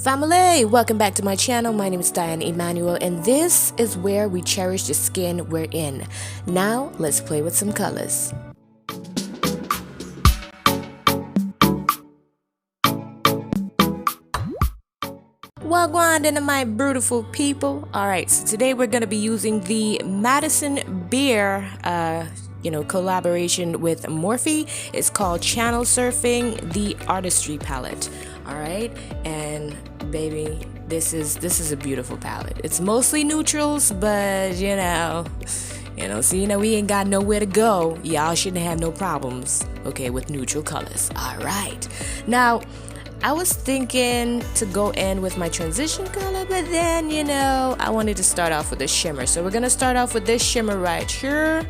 Family, welcome back to my channel. My name is Diane Emmanuel, and this is where we cherish the skin we're in. Now, let's play with some colors. Welcome into my beautiful people. Alright, so today we're going to be using the Madison Beer collaboration with Morphe. It's called Channel Surfing, the Artistry Palette. Alright, and baby, this is a beautiful palette. It's mostly neutrals, but we ain't got nowhere to go. Y'all shouldn't have no problems, okay, with neutral colors. Alright, now I was thinking to go in with my transition color, but then, I wanted to start off with a shimmer. So we're going to start off with this shimmer right here.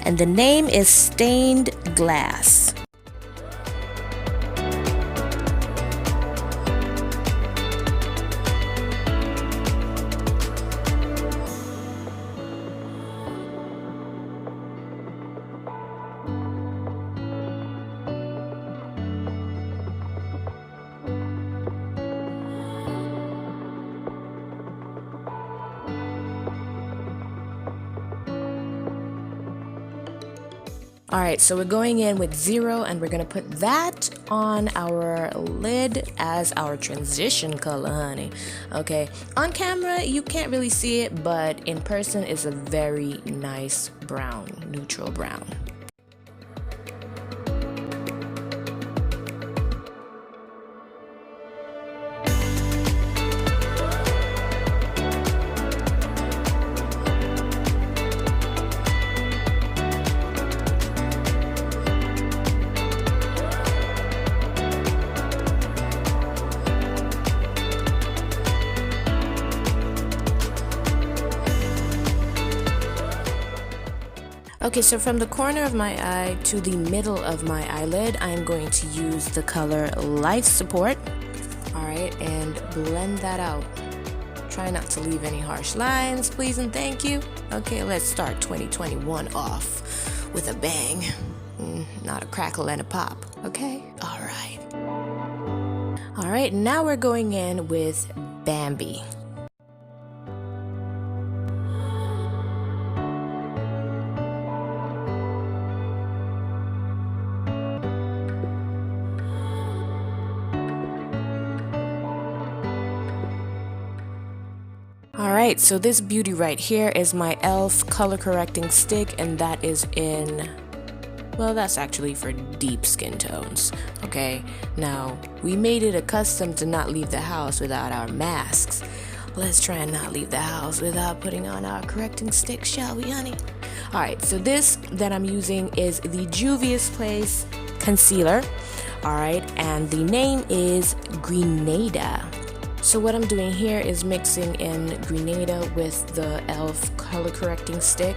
And the name is Stained Glass. Alright, so we're going in with 0 and we're going to put that on our lid as our transition color, honey. Okay, on camera you can't really see it, but in person it's a very nice brown, neutral brown. Okay, so from the corner of my eye to the middle of my eyelid, I'm going to use the color Life Support. Alright, and blend that out. Try not to leave any harsh lines, please and thank you. Okay, let's start 2021 off with a bang. Not a crackle and a pop, okay? Alright. Alright, now we're going in with Bambi. Alright, so this beauty right here is my e.l.f. color correcting stick, and that is in, well, that's actually for deep skin tones. Okay, now we made it a custom to not leave the house without our masks. Let's try and not leave the house without putting on our correcting stick, shall we, honey? Alright, so this that I'm using is the Juvia's Place concealer. Alright, and the name is Grenada. So what I'm doing here is mixing in Grenada with the e.l.f. color correcting stick.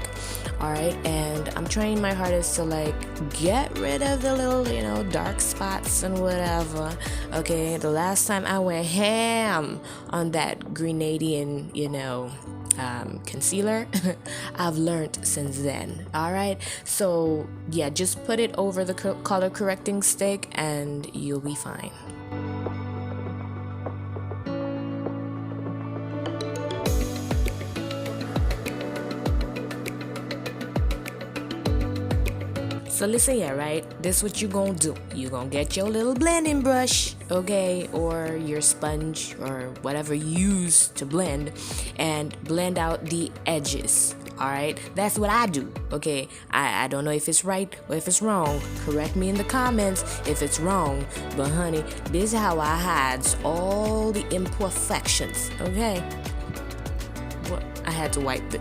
Alright, and I'm trying my hardest to get rid of the little, dark spots and whatever. Okay, the last time I went ham on that Grenadian, concealer, I've learned since then. Alright, so yeah, just put it over the color correcting stick and you'll be fine. So listen here, right? This is what you gonna do. You gonna get your little blending brush, okay, or your sponge or whatever you use to blend, and blend out the edges. Alright, that's what I do. Okay, I don't know if it's right or if it's wrong. Correct me in the comments if it's wrong. But honey, this is how I hide all the imperfections. Okay. Well, I had to wipe the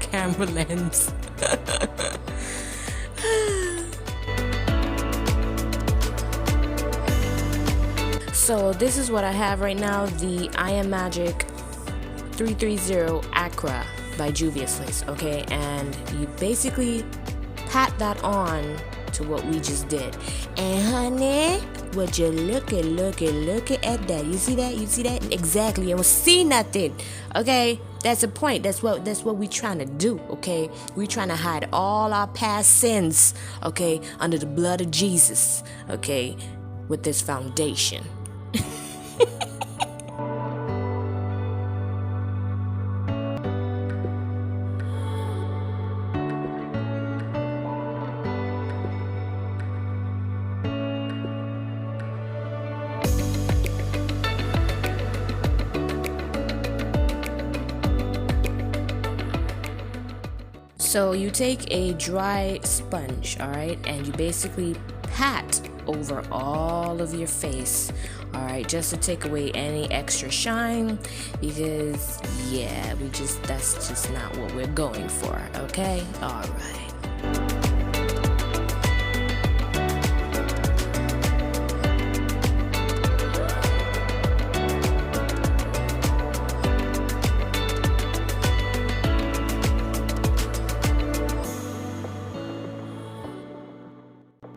camera lens. So this is what I have right now, the I Am Magic 330 Acra by Juvia's Place, okay? And you basically pat that on to what we just did. And honey, would you look at that? You see that? Exactly. You don't see nothing. Okay? That's the point. That's what we trying to do, okay? We trying to hide all our past sins, okay, under the blood of Jesus, okay, with this foundation. So you take a dry sponge, all right, and you basically pat over all of your face, all right, just to take away any extra shine, because yeah, that's just not what we're going for, okay? All right.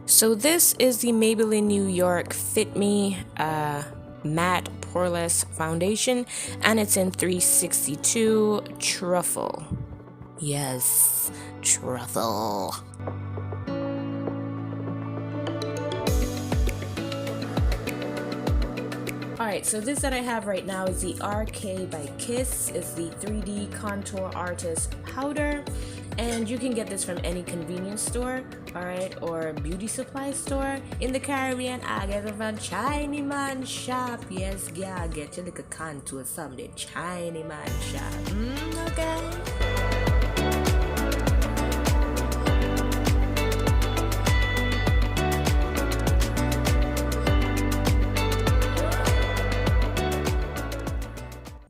So this is the Maybelline New York Fit Me Matte Poreless Foundation, and it's in 362 Truffle. Yes, truffle. Alright, so this that I have right now is the RK by Kiss. It's the 3D Contour Artist Powder. And you can get this from any convenience store, alright, or beauty supply store. In the Caribbean, I get it from China Man Shop. Yes, yeah, get your little contour from the China Man Shop. Okay.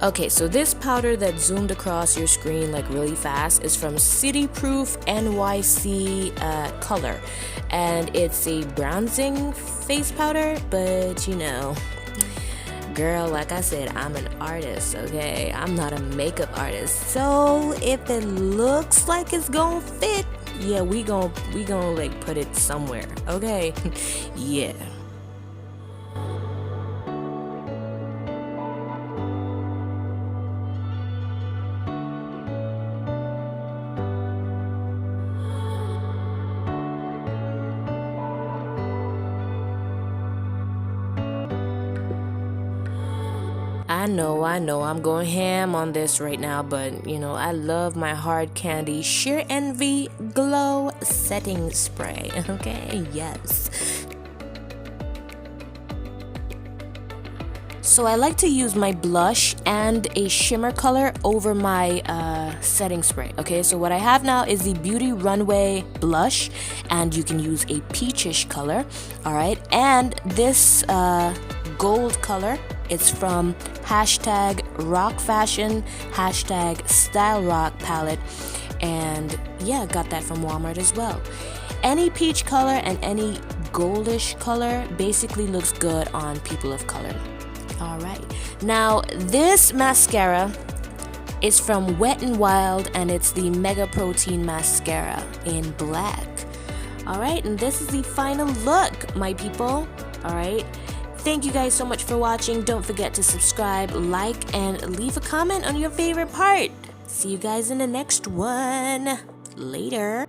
Okay, so this powder that zoomed across your screen like really fast is from City Proof NYC Color, and it's a bronzing face powder, but you know, girl, like I said, I'm an artist, okay? I'm not a makeup artist, so if it looks like it's gonna fit, yeah, we gonna like put it somewhere, okay? Yeah. I know, I'm going ham on this right now, but you know, I love my Hard Candy Sheer Envy Glow Setting Spray, okay? Yes. So I like to use my blush and a shimmer color over my setting spray, okay? So what I have now is the Beauty Runway blush, and you can use a peachish color, all right? And this gold color, it's from hashtag Rock Fashion, hashtag Style Rock palette, and yeah, got that from Walmart as well. Any peach color and any goldish color basically looks good on people of color. All right, now this mascara is from Wet n Wild, and it's the Mega Protein Mascara in black. All right, and this is the final look, my people. All right, thank you guys so much for watching. Don't forget to subscribe, like, and leave a comment on your favorite part. See you guys in the next one. Later.